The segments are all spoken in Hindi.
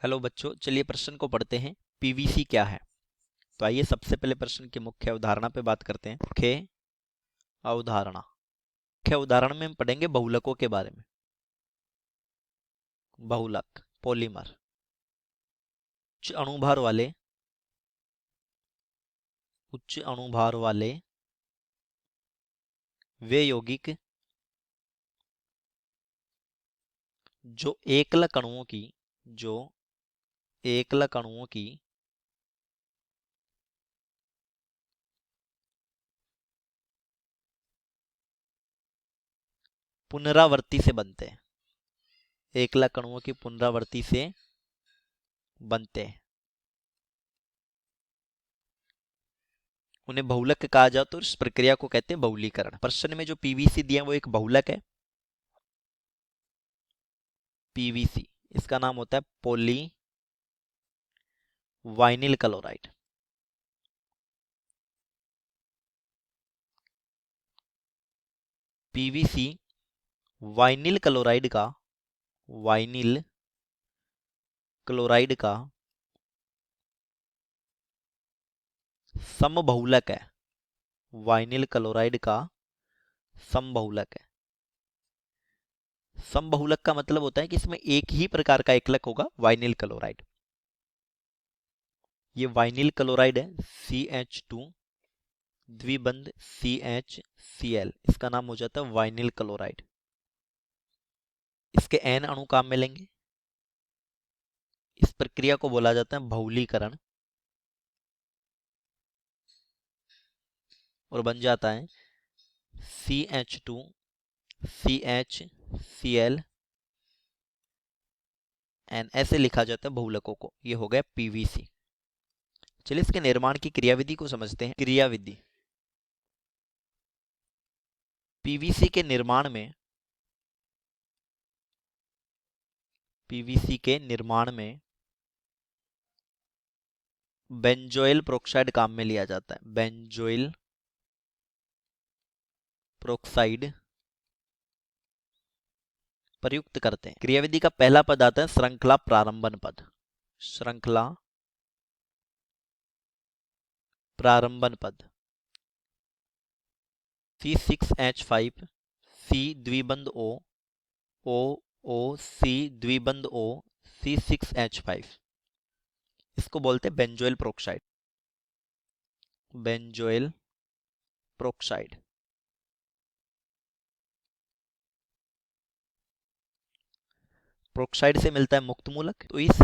हेलो बच्चों, चलिए प्रश्न को पढ़ते हैं। पीवीसी क्या है? तो आइए सबसे पहले प्रश्न की मुख्य अवधारणा पे बात करते हैं। मुख्य अवधारणा। मुख्य उदाहरण में हम पढ़ेंगे बहुलकों के बारे में। बहुलक पॉलीमर, उच्च अणुभार वाले वे यौगिक जो एकलक अणुओं की पुनरावृत्ति से बनते हैं। एकलक अणुओं की पुनरावृत्ति से बनते हैं, उन्हें बहुलक कहा जाता है और इस प्रक्रिया को कहते हैं बहुलीकरण। प्रश्न में जो पीवीसी दिया है वो एक बहुलक है। पीवीसी, इसका नाम होता है poly vinyl chloride. PVC vinyl chloride का समबहुलक है। वाइनिल क्लोराइड का समबहुलक है। समबहुलक का मतलब होता है कि इसमें एक ही प्रकार का एकलक होगा, वाइनिल क्लोराइड। ये वाइनिल क्लोराइड है, CH2 द्विबंध CHCl, इसका नाम हो जाता है वाइनिल क्लोराइड। इसके N अणु काम में लेंगे। इस प्रक्रिया को बोला जाता है बहुलीकरण और बन जाता है CH2 CHCl एन, ऐसे लिखा जाता है बहुलकों को। ये हो गया पीवीसी। चलिए इसके निर्माण की क्रियाविधि को समझते हैं। क्रियाविधि, पीवीसी के निर्माण में बेंजोइल प्रोक्साइड काम में लिया जाता है। बेंजोइल प्रोक्साइड प्रयुक्त करते हैं। क्रियाविधि का पहला पद आता है श्रृंखला प्रारंभन पद। श्रृंखला प्रारंभन पद C6H5 C द्विबंध O O O C द्विबंध O C6H5, इसको बोलते हैं benzoyl peroxide. Benzoyl peroxide peroxide से मिलता है मुक्त मूलक। तो इस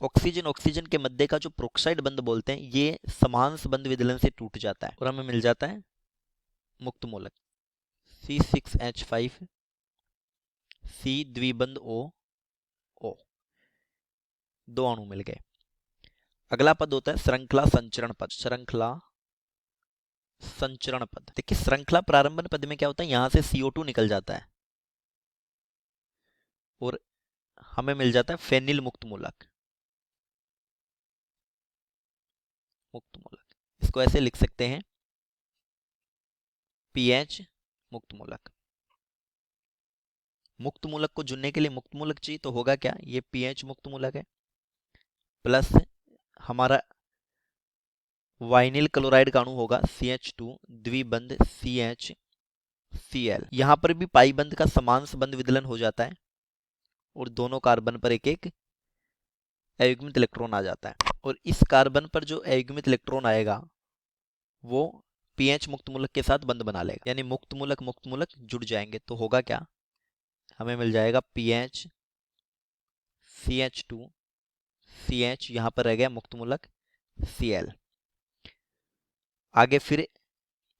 ऑक्सीजन के मध्य का जो प्रोक्साइड बंध बोलते हैं, ये समांश बंध विदलन से टूट जाता है और हमें मिल जाता है मुक्त मूलक। C6H5 C द्विबंध O O, दो अणु मिल गए। अगला पद होता है श्रृंखला संचरण पद। श्रृंखला संचरण पद, देखिए श्रृंखला प्रारंभन पद में क्या होता है, यहां से CO2 निकल जाता है और हमें मिल जाता है फेनिल मुक्त मूलक। मुक्त मूलक, इसको ऐसे लिख सकते हैं PH मुक्त मूलक। मुक्त मूलक को चुनने के लिए मुक्त मूलक चाहिए, तो होगा क्या, ये PH मुक्त मूलक है प्लस हमारा वाइनिल क्लोराइड का अणु होगा CH2 द्विबंध CHCl। यहां पर भी पाई बंध का समांश बंध विदलन हो जाता है और दोनों कार्बन पर एक एक अयुग्मित इलेक्ट्रॉन आ जाता है और इस कार्बन पर जो अयुग्मित इलेक्ट्रॉन आएगा वो पीएच मुक्त मूलक के साथ बंध बना लेगा, यानी मुक्त मूलक जुड़ जाएंगे। तो होगा क्या, हमें मिल जाएगा पीएच CH2 CH, यहां पर रह गया मुक्त मूलक Cl। आगे फिर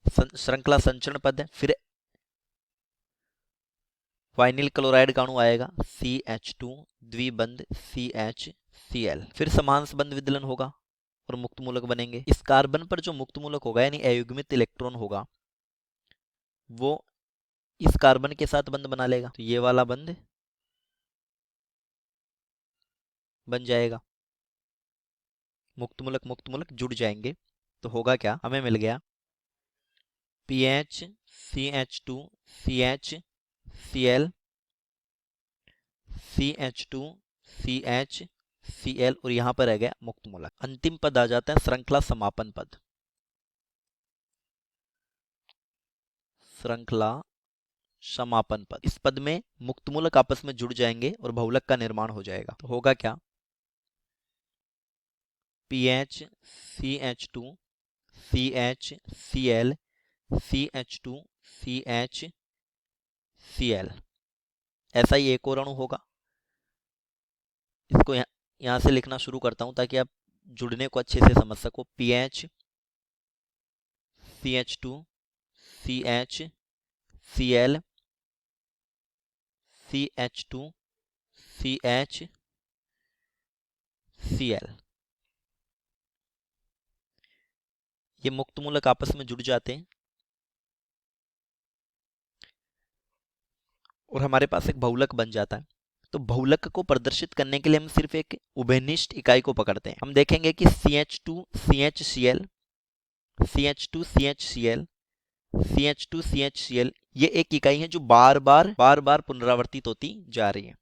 श्रृंखला संचरण पद है, फिर वाइनिल क्लोराइड का अणु आएगा CH2 द्विबंध CHCl, फिर समांश बंध विदलन होगा और मुक्त मूलक बनेंगे। इस कार्बन पर जो मुक्त मूलक होगा यानी अयुग्मित इलेक्ट्रॉन होगा, वो इस कार्बन के साथ बंध बना लेगा, तो ये वाला बंध बन जाएगा। मुक्त मूलक जुड़ जाएंगे, तो होगा क्या, हमें मिल गया PH CH2 CHCl CH2 CHCl Cl और यहाँ पर रह गया मुक्त मूलक। अंतिम पद आ जाता है श्रृंखला समापन पद। श्रृंखला समापन पद, इस पद में मुक्त मूलक आपस में जुड़ जाएंगे और बहुलक का निर्माण हो जाएगा। तो होगा क्या, PH CH2 CH Cl CH2 CH Cl, ऐसा ही एक और अणु होगा। इसको यहाँ से लिखना शुरू करता हूँ ताकि आप जुड़ने को अच्छे से समझ सको। PH CH2 CH Cl CH2 CH Cl, ये मुक्त मूलक आपस में जुड़ जाते हैं और हमारे पास एक बहुलक बन जाता है। तो बहुलक को प्रदर्शित करने के लिए हम सिर्फ एक उभयनिष्ठ इकाई को पकड़ते हैं। हम देखेंगे कि CH2 CHCl CH2 CHCl CH2 CHCl ये एक इकाई है जो बार बार पुनरावर्तित होती जा रही है।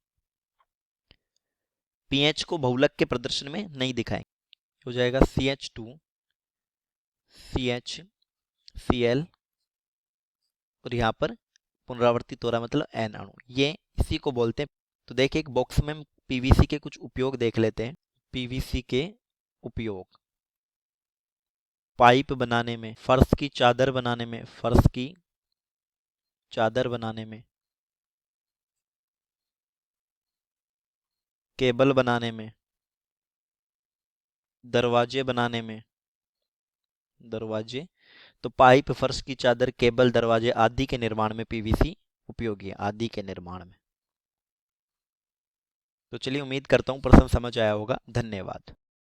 पीएच को बहुलक के प्रदर्शन में नहीं दिखाएंगे, हो जाएगा CH2 CHCl और यहाँ पर पुनरावर्तित हो रहा है मतलब N अणु, ये इसी को बोलते हैं। तो देखिए एक बॉक्स में हम पीवीसी के कुछ उपयोग देख लेते हैं। पीवीसी के उपयोग पाइप बनाने में, फर्श की चादर बनाने में, फर्श की चादर बनाने में, केबल बनाने में, दरवाजे बनाने में, दरवाजे, तो पाइप, फर्श की चादर, केबल, दरवाजे आदि के निर्माण में पीवीसी उपयोगी है, आदि के निर्माण में। तो चलिए उम्मीद करता हूँ प्रश्न समझ आया होगा। धन्यवाद।